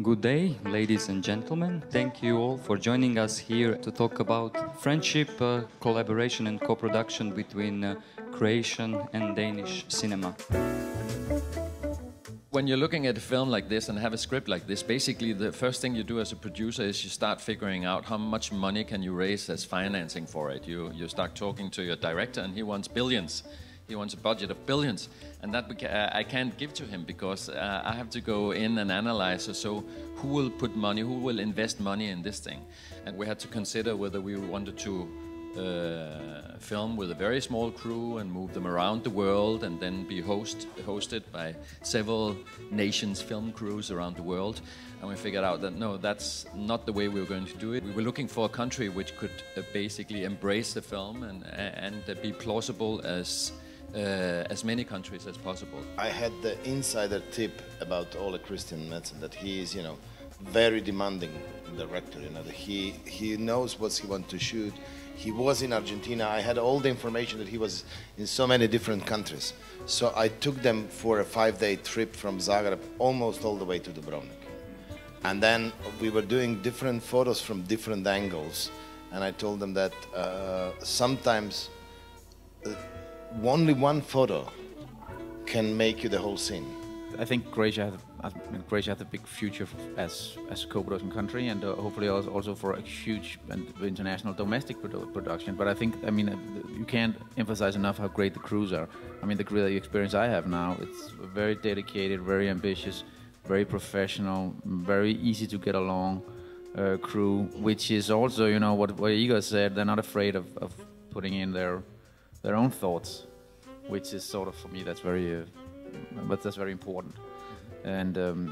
Good day, ladies and gentlemen. Thank you all for joining us here to talk about friendship, collaboration and co-production between Croatian and Danish cinema. When you're looking at a film like this and have a script like this, basically the first thing you do as a producer is you start figuring out how much money can you raise as financing for it. You start talking to your director and he wants billions. He wants a budget of billions, and that I can't give to him because I have to go in and analyze. So who will put money, who will invest money in this thing? And we had to consider whether we wanted to film with a very small crew and move them around the world and then be hosted by several nations' film crews around the world. And we figured out that no, that's not the way we were going to do it. We were looking for a country which could basically embrace the film and be plausible as many countries as possible. I had the insider tip about Ole Christian Madsen that he is, very demanding director. That he knows what he wants to shoot. He was in Argentina. I had all the information that he was in so many different countries. So I took them for a 5-day trip from Zagreb almost all the way to Dubrovnik. And then we were doing different photos from different angles. And I told them that sometimes only one photo can make you the whole scene. I think Croatia has a big future as a co-production country, and hopefully also for a huge and international domestic production. But I think, you can't emphasize enough how great the crews are. The experience I have now, it's very dedicated, very ambitious, very professional, very easy to get along crew, which is also, what Igor said, they're not afraid of putting in their own thoughts, which is sort of, for me, that's very important. And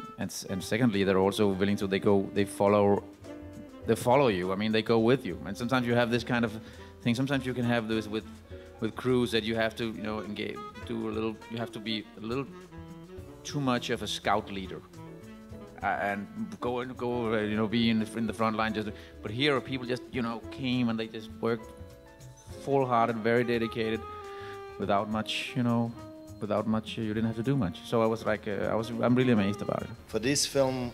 secondly, they're also willing to, they follow you. They go with you. And sometimes you have this kind of thing. Sometimes you can have this with crews that you have to, engage, you have to be a little too much of a scout leader. And go, be in the front line. But here, people just, came and they just worked full-hearted, very dedicated, without much, you didn't have to do much. So I was like, I'm really amazed about it. For this film,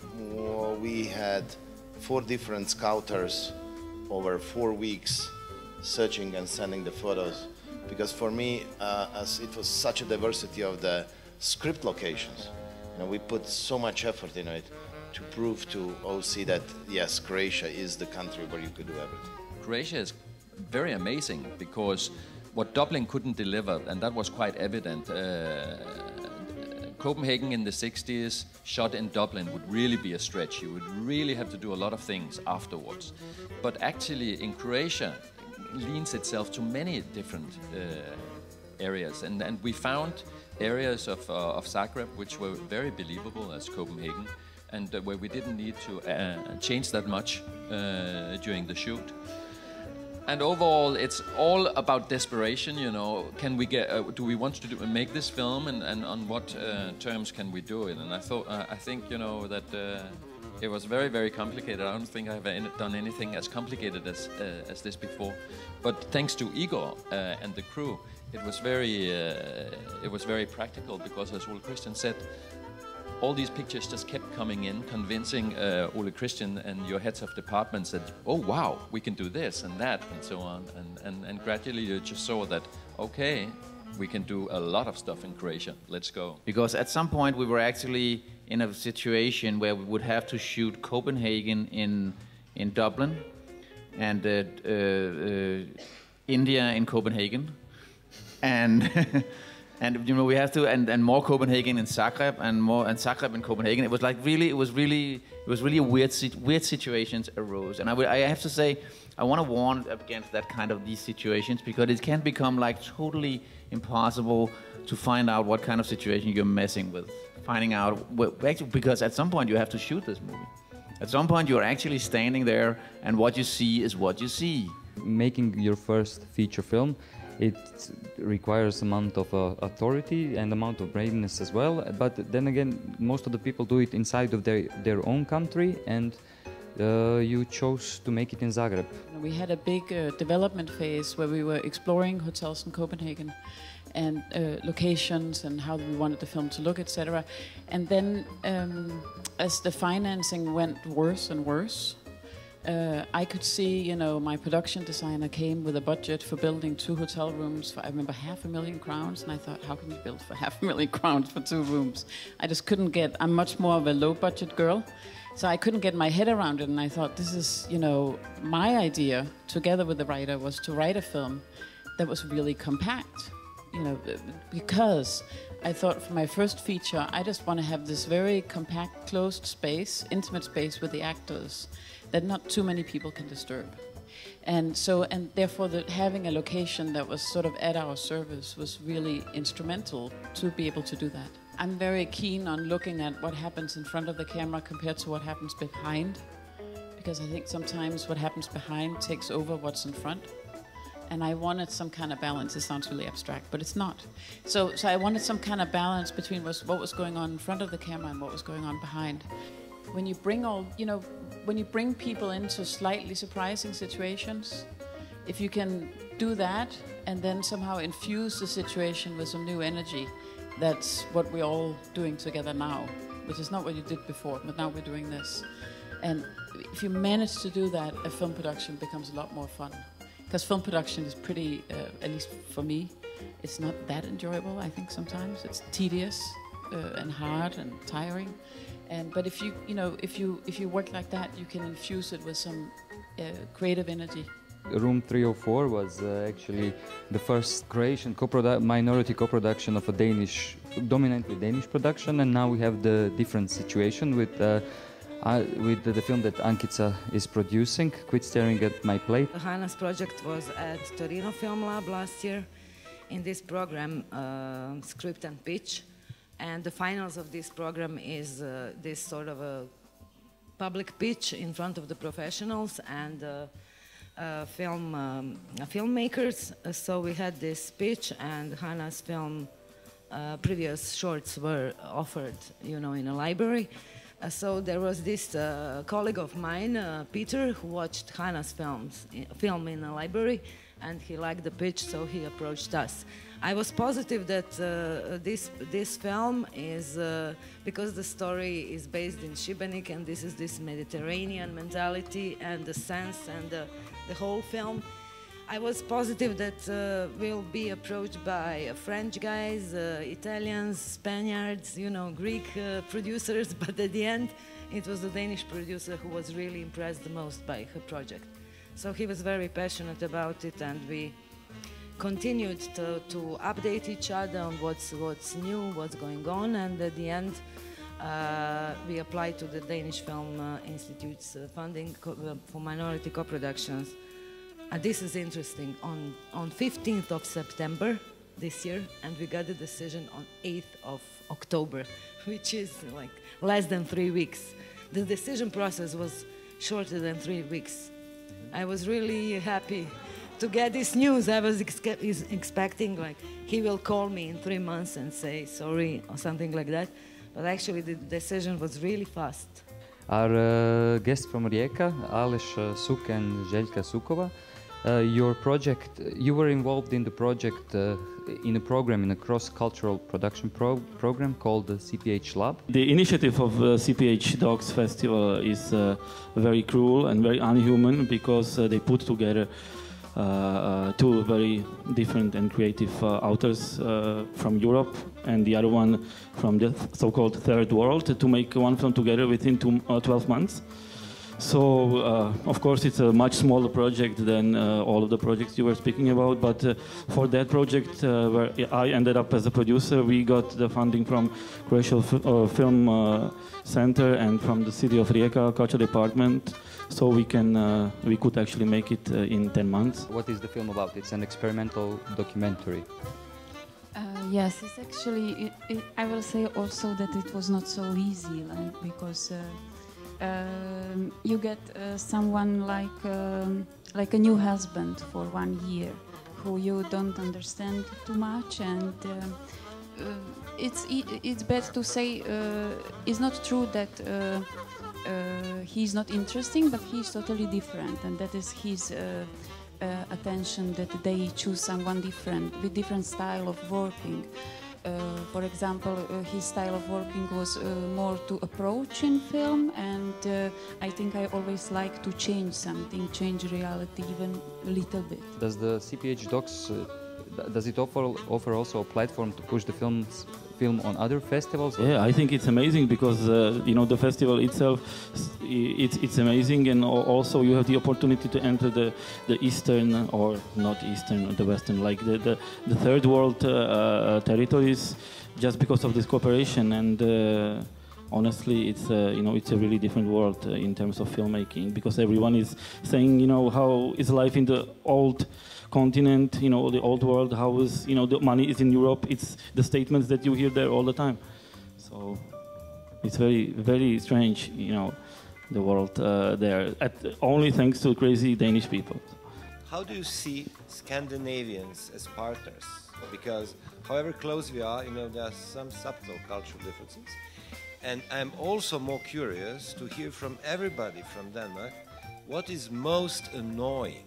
we had 4 different scouters over 4 weeks searching and sending the photos. Because for me, as it was such a diversity of the script locations, we put so much effort in it to prove to OC that, yes, Croatia is the country where you could do everything. Croatia is very amazing because what Dublin couldn't deliver, and that was quite evident. Copenhagen in the 60s, shot in Dublin, would really be a stretch. You would really have to do a lot of things afterwards. But actually in Croatia, it leans itself to many different areas. And we found areas of Zagreb which were very believable as Copenhagen, and where we didn't need to change that much during the shoot. And overall, it's all about desperation. Can we do we want to make this film, and on what terms can we do it? And I think that it was very, very complicated. I don't think I've done anything as complicated as this before. But thanks to Igor and the crew, it was very practical because, as Ole Christian said, all these pictures just kept coming in, convincing Ole Christian and your heads of departments that, oh wow, we can do this and that and so on. And gradually you just saw that, okay, we can do a lot of stuff in Croatia, let's go. Because at some point we were actually in a situation where we would have to shoot Copenhagen in Dublin and India in Copenhagen. And we have to, and more Copenhagen in Zagreb, and Zagreb in Copenhagen. It was really a weird situations arose. And I have to say, I want to warn against that kind of these situations, because it can become like totally impossible to find out what kind of situation you're messing with. Finding out, because at some point you have to shoot this movie. At some point you're actually standing there, and what you see is what you see. Making your first feature film, it requires amount of authority and amount of braveness as well. But then again, most of the people do it inside of their own country, and you chose to make it in Zagreb. We had a big development phase where we were exploring hotels in Copenhagen. and locations and how we wanted the film to look, etc. And then as the financing went worse and worse, I could see, my production designer came with a budget for building 2 hotel rooms for, I remember, 500,000 crowns, and I thought, how can you build for 500,000 crowns for 2 rooms? I just couldn't get, I'm much more of a low-budget girl, so I couldn't get my head around it, and I thought, this is, my idea, together with the writer, was to write a film that was really compact, because I thought for my first feature, I just want to have this very compact, closed space, intimate space with the actors, that not too many people can disturb. And therefore having a location that was sort of at our service was really instrumental to be able to do that. I'm very keen on looking at what happens in front of the camera compared to what happens behind, because I think sometimes what happens behind takes over what's in front. And I wanted some kind of balance. It sounds really abstract, but it's not. So I wanted some kind of balance between what was going on in front of the camera and what was going on behind. When you bring when you bring people into slightly surprising situations, if you can do that and then somehow infuse the situation with some new energy, that's what we're all doing together now, which is not what you did before, but now we're doing this. And if you manage to do that, a film production becomes a lot more fun. Because film production is pretty, at least for me, it's not that enjoyable, I think sometimes. It's tedious and hard and tiring. But if you work like that, you can infuse it with some creative energy. Room 304 was actually the first Croatian minority co-production of a dominantly Danish production, and now we have the different situation with the film that Ankica is producing, Quit Staring at My Plate. Hana's project was at Torino Film Lab last year in this program, Script and Pitch. And the finals of this program is this sort of a public pitch in front of the professionals and filmmakers. So we had this pitch, and Hana's film previous shorts were offered, in a library. So there was this colleague of mine, Peter, who watched Hana's film in a library, and he liked the pitch, so he approached us. I was positive that this film is, because the story is based in Šibenik, and this is this Mediterranean mentality and the sense and the whole film, I was positive that we'll be approached by French guys, Italians, Spaniards, Greek producers, but at the end it was the Danish producer who was really impressed the most by her project. So he was very passionate about it, and we continued to update each other on what's new, what's going on, and at the end we applied to the Danish Film Institute's funding for minority co-productions. This is interesting, on 15th of September this year, and we got the decision on 8th of October, which is like less than 3 weeks. The decision process was shorter than 3 weeks. I was really happy to get this news. I was expecting he will call me in 3 months and say sorry or something like that, but actually the decision was really fast. Our guests from Rijeka, Aleš Suk and Željka Sukova, your project, you were involved in the project in a program, in a cross-cultural production program called the CPH Lab. The initiative of CPH Dogs Festival is very cruel and very unhuman, because they put together 2 very different and creative authors from Europe, and the other one from the so-called third world, to make one film together within 12 months. So, of course, it's a much smaller project than all of the projects you were speaking about, but for that project, where I ended up as a producer, we got the funding from Croatian Film Center and from the city of Rijeka Culture Department, so we could actually make it in 10 months. What is the film about? It's an experimental documentary. Yes, it's actually, I will say also that it was not so easy, because you get someone like a new husband for 1 year, who you don't understand too much, and it's bad to say. It's not true that he's not interesting, but he's totally different, and that is his attention that they choose someone different, with different style of working. For example, his style of working was more to approach in film, and I think I always like to change something, change reality even a little bit. Does the CPH Docs does it offer also a platform to push the film on other festivals? Yeah, I think it's amazing because you know, the festival itself, it's amazing, and also you have the opportunity to enter the eastern, or not eastern, or the western, like the third world territories, just because of this cooperation. And honestly, it's you know, it's a really different world in terms of filmmaking, because everyone is saying, you know, how is life in the old continent, you know, the old world, how is, you know, the money is in Europe. It's the statements that you hear there all the time. So it's very, very strange, you know, the world there, only thanks to crazy Danish people. How do you see Scandinavians as partners? Because however close we are, you know, there are some subtle cultural differences. And I'm also more curious to hear from everybody from Denmark, what is most annoying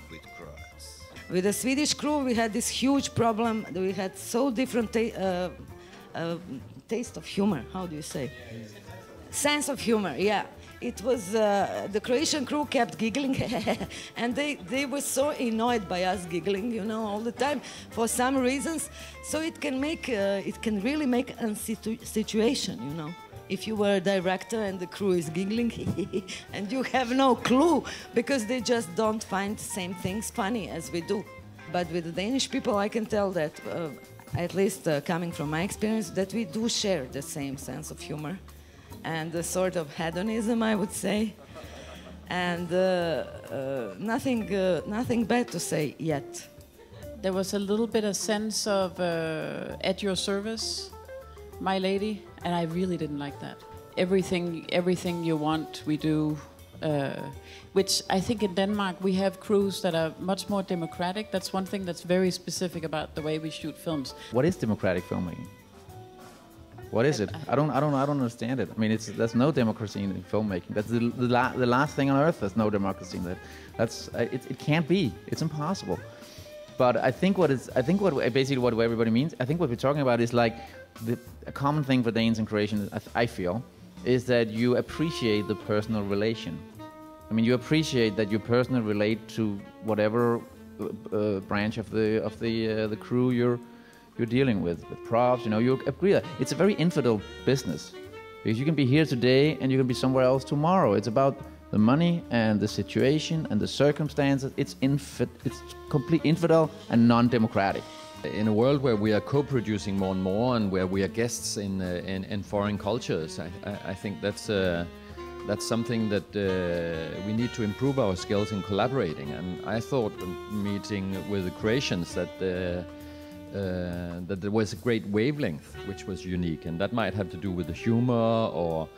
with Croats? With the Swedish crew, we had this huge problem. We had so different taste of humor. How do you say? Sense of humor, yeah. It was, the Croatian crew kept giggling, and they were so annoyed by us giggling, you know, all the time, for some reasons. So it can really make a situation, you know. If you were a director and the crew is giggling, and you have no clue, because they just don't find the same things funny as we do. But with the Danish people, I can tell that, at least coming from my experience, that we do share the same sense of humor and a sort of hedonism, I would say. And nothing bad to say yet. There was a little bit of sense of at your service, my lady, and I really didn't like that. Everything you want, we do. Which I think in Denmark we have crews that are much more democratic. That's one thing that's very specific about the way we shoot films. What is democratic filmmaking? What is it? I don't understand it. I mean, there's no democracy in filmmaking. That's the last thing on earth. There's no democracy in that. It can't be. It's impossible. But I think what everybody means. I think what we're talking about is like a common thing for Danes and Croatians. I feel is that you appreciate the personal relation. I mean, you appreciate that you personally relate to whatever branch of the crew you're dealing with props. You know, you agree that it's a very infidel business, because you can be here today and you can be somewhere else tomorrow. It's about the money and the situation and the circumstances. It's complete infidel and non-democratic. In a world where we are co-producing more and more, and where we are guests in foreign cultures, I think that's something that we need to improve our skills in collaborating. And I thought, meeting with the Croatians, that there was a great wavelength which was unique, and that might have to do with the humor or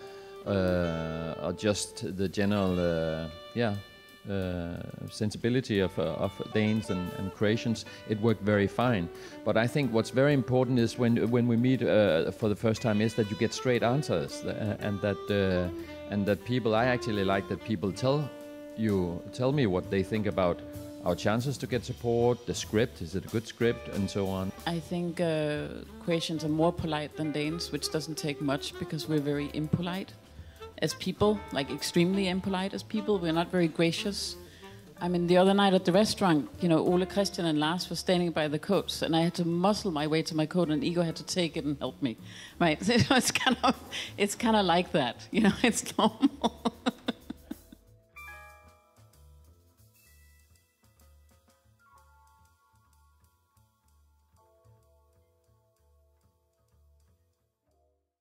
just the general sensibility of Danes and Croatians. It worked very fine. But I think what's very important is when we meet for the first time is that you get straight answers, and that people. I actually like that people tell me what they think about our chances to get support, the script, is it a good script, and so on. I think Croatians are more polite than Danes, which doesn't take much because we're very impolite as people, like extremely impolite as people. We're not very gracious. I mean, the other night at the restaurant, you know, Ole, Christian and Lars were standing by the coats, and I had to muscle my way to my coat, and Igor had to take it and help me. Right? So it's kind of like that, you know. It's normal.